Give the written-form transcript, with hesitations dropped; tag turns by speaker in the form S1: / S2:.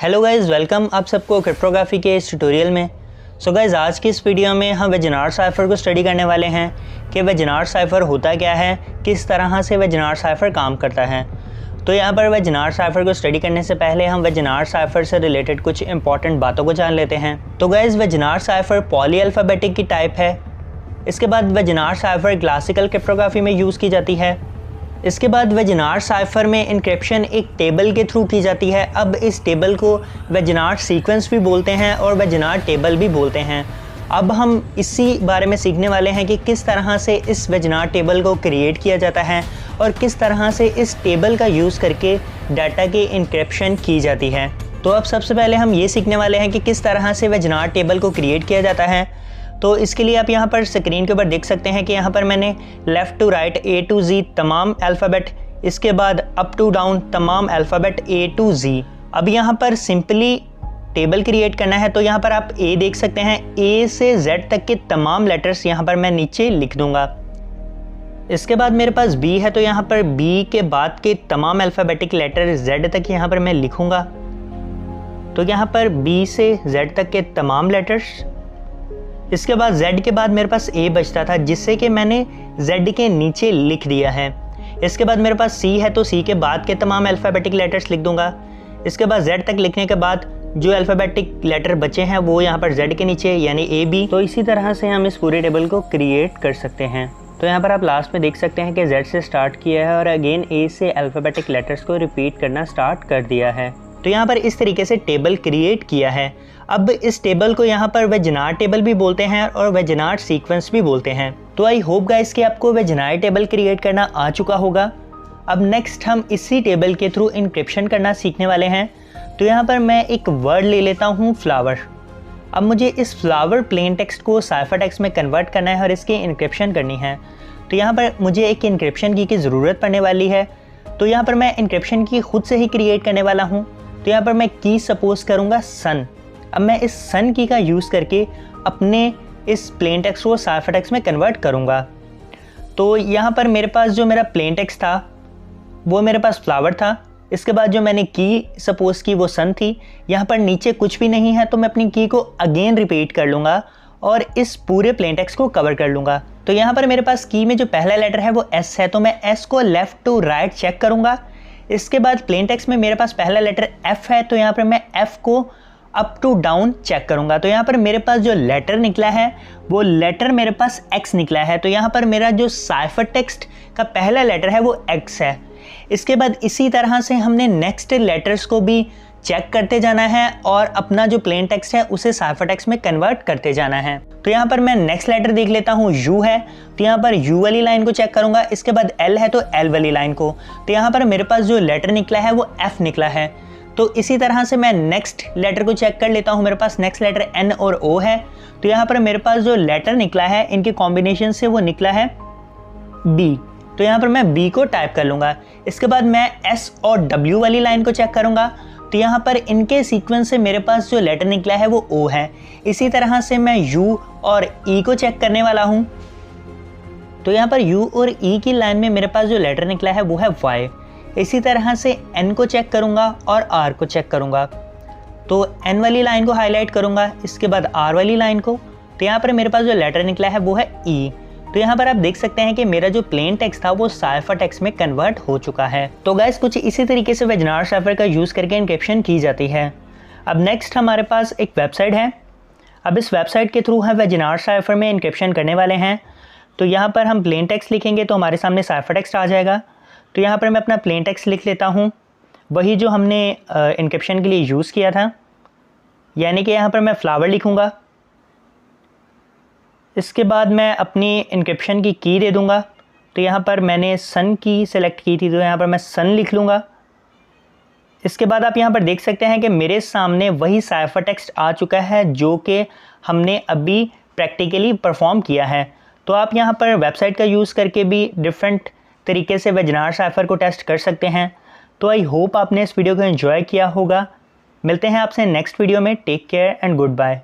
S1: Hello guys, welcome आप सबको cryptography के इस ट्यूटोरियल में। सो गाइज़, आज की इस वीडियो में हम वेजिनार साइफर को स्टडी करने वाले हैं कि वेजिनार साइफर होता क्या है, किस तरह से वेजिनार साइफर काम करता है। तो यहाँ पर वेजिनार साइफर को स्टडी करने से पहले हम वेजिनार साइफर से रिलेटेड कुछ इंपॉर्टेंट बातों को जान लेते हैं। तो गाइज़, वेजिनार साइफर पॉली अल्फ़ाबेटिक की टाइप है। इसके बाद वेजिनार साइफर क्लासिकल क्रिप्टोग्राफी में यूज़ की जाती है। इसके बाद वेजिनार साइफर में इंक्रिप्शन एक टेबल के थ्रू की जाती है। अब इस टेबल को वेजिनार सीक्वेंस भी बोलते हैं और वेजिनार टेबल भी बोलते हैं। अब हम इसी बारे में सीखने वाले हैं कि किस तरह से इस वेजिनार टेबल को क्रिएट किया जाता है और किस तरह से इस टेबल का यूज़ करके डाटा की इंक्रिप्शन की जाती है। तो अब सबसे पहले हम ये सीखने वाले हैं कि किस तरह से वेजिनार टेबल को क्रिएट किया जाता है। तो इसके लिए आप यहाँ पर स्क्रीन के ऊपर देख सकते हैं कि यहाँ पर मैंने left to right A to Z तमाम अल्फ़ाबेट, इसके बाद अप टू डाउन तमाम अल्फ़ाबेट A to Z। अब यहाँ पर सिंपली टेबल क्रिएट करना है। तो यहाँ पर आप A देख सकते हैं, A से Z तक के तमाम लेटर्स यहाँ पर मैं नीचे लिख दूँगा। इसके बाद मेरे पास B है, तो यहाँ पर B के बाद के तमाम अल्फ़ाबेटिक लेटर Z तक यहाँ पर मैं लिखूँगा। तो यहाँ पर B से Z तक के तमाम लेटर्स। इसके बाद Z के बाद मेरे पास A बचता था, जिससे कि मैंने Z के नीचे लिख दिया है। इसके बाद मेरे पास C है, तो C के बाद के तमाम अल्फ़ाबेटिक लेटर्स लिख दूंगा। इसके बाद Z तक लिखने के बाद जो अल्फ़ाबेटिक लेटर बचे हैं वो यहाँ पर Z के नीचे यानी AB। तो इसी तरह से हम इस पूरे टेबल को क्रिएट कर सकते हैं। तो यहाँ पर आप लास्ट में देख सकते हैं कि Z से स्टार्ट किया है और अगेन A से अल्फ़ाबेटिक लेटर्स को रिपीट करना स्टार्ट कर दिया है। तो यहाँ पर इस तरीके से टेबल क्रिएट किया है। अब इस टेबल को यहाँ पर वेजिनार टेबल भी बोलते हैं और वेजिनार सीक्वेंस भी बोलते हैं। तो आई होप गाइस कि आपको वेजिनार टेबल क्रिएट करना आ चुका होगा। अब नेक्स्ट हम इसी टेबल के थ्रू इंक्रिप्शन करना सीखने वाले हैं। तो यहाँ पर मैं एक वर्ड ले लेता हूँ फ्लावर। अब मुझे इस फ्लावर प्लेन टेक्स्ट को साइफर टेक्स्ट में कन्वर्ट करना है और इसकी इंक्रिप्शन करनी है। तो यहाँ पर मुझे एक इंक्रिप्शन की ज़रूरत पड़ने वाली है। तो यहाँ पर मैं इंक्रिप्शन की खुद से ही क्रिएट करने वाला हूँ। तो यहाँ पर मैं की सपोज करूँगा सन। अब मैं इस सन की का यूज़ करके अपने इस प्लेन टेक्स्ट को साइफर टेक्स्ट में कन्वर्ट करूँगा। तो यहाँ पर मेरे पास जो मेरा प्लेन टेक्स्ट था वो मेरे पास फ्लावर था। इसके बाद जो मैंने की सपोज़ की वो सन थी। यहाँ पर नीचे कुछ भी नहीं है, तो मैं अपनी की को अगेन रिपीट कर लूँगा और इस पूरे प्लेन टेक्स्ट को कवर कर लूँगा। तो यहाँ पर मेरे पास की में जो पहला लेटर है वो S है, तो मैं S को लेफ़्ट टू राइट चेक करूँगा। इसके बाद प्लेन टेक्स्ट में मेरे पास पहला लेटर F है, तो यहाँ पर मैं F को अप टू डाउन चेक करूंगा। तो यहाँ पर मेरे पास जो लेटर निकला है वो लेटर मेरे पास X निकला है। तो यहाँ पर मेरा जो साइफर टेक्स्ट का पहला लेटर है वो X है। इसके बाद इसी तरह से हमने नेक्स्ट लेटर्स को भी चेक करते जाना है और अपना जो प्लेन टेक्स्ट है उसे साइफर टेक्स्ट में कन्वर्ट करते जाना है। तो यहाँ पर मैं नेक्स्ट लेटर देख लेता हूँ, U है। तो यहाँ पर U वाली लाइन को चेक करूँगा। इसके बाद L है, तो L वाली लाइन को। तो यहाँ पर मेरे पास जो लेटर निकला है वो F निकला है। तो इसी तरह से मैं नेक्स्ट लेटर को चेक कर लेता हूँ। मेरे पास नेक्स्ट लेटर N और O है। तो यहाँ पर मेरे पास जो लेटर निकला है इनके कॉम्बिनेशन से वो निकला है B। तो यहाँ पर मैं B को टाइप कर लूँगा। इसके बाद मैं S और W वाली लाइन को चेक करूँगा। तो यहाँ पर इनके सीक्वेंस से मेरे पास जो लेटर निकला है वो O है। इसी तरह से मैं U और E को चेक करने वाला हूँ। तो यहाँ पर U और E की लाइन में मेरे पास जो लेटर निकला है वो है Y। इसी तरह से N को चेक करूंगा और R को चेक करूंगा। तो N वाली लाइन को हाईलाइट करूंगा, इसके बाद R वाली लाइन को। तो यहाँ पर मेरे पास जो लेटर निकला है वो है E। तो यहाँ पर आप देख सकते हैं कि मेरा जो प्लेन टेक्स्ट था वो साइफर टेक्स्ट में कन्वर्ट हो चुका है। तो गाइस, कुछ इसी तरीके से वेजिनार साइफर का यूज़ करके इंक्रिप्शन की जाती है। अब नेक्स्ट हमारे पास एक वेबसाइट है। अब इस वेबसाइट के थ्रू हम वेजिनार साइफर में इंक्रिप्शन करने वाले हैं। तो यहाँ पर हम प्लेन टेक्स्ट लिखेंगे तो हमारे सामने साइफर टेक्स्ट आ जाएगा। तो यहाँ पर मैं अपना प्लेन टेक्स्ट लिख लेता हूँ, वही जो हमने इंक्रिप्शन के लिए यूज़ किया था, यानी कि यहाँ पर मैं फ्लावर लिखूँगा। इसके बाद मैं अपनी इंक्रिप्शन की दे दूँगा। तो यहाँ पर मैंने सन की सेलेक्ट की थी, तो यहाँ पर मैं सन लिख लूँगा। इसके बाद आप यहाँ पर देख सकते हैं कि मेरे सामने वही साइफर टेक्स्ट आ चुका है जो कि हमने अभी प्रैक्टिकली परफॉर्म किया है। तो आप यहाँ पर वेबसाइट का यूज़ करके भी डिफरेंट तरीके से वेजिनार साइफर को टेस्ट कर सकते हैं। तो आई होप आपने इस वीडियो को एंजॉय किया होगा। मिलते हैं आपसे नेक्स्ट वीडियो में। Take care and good bye.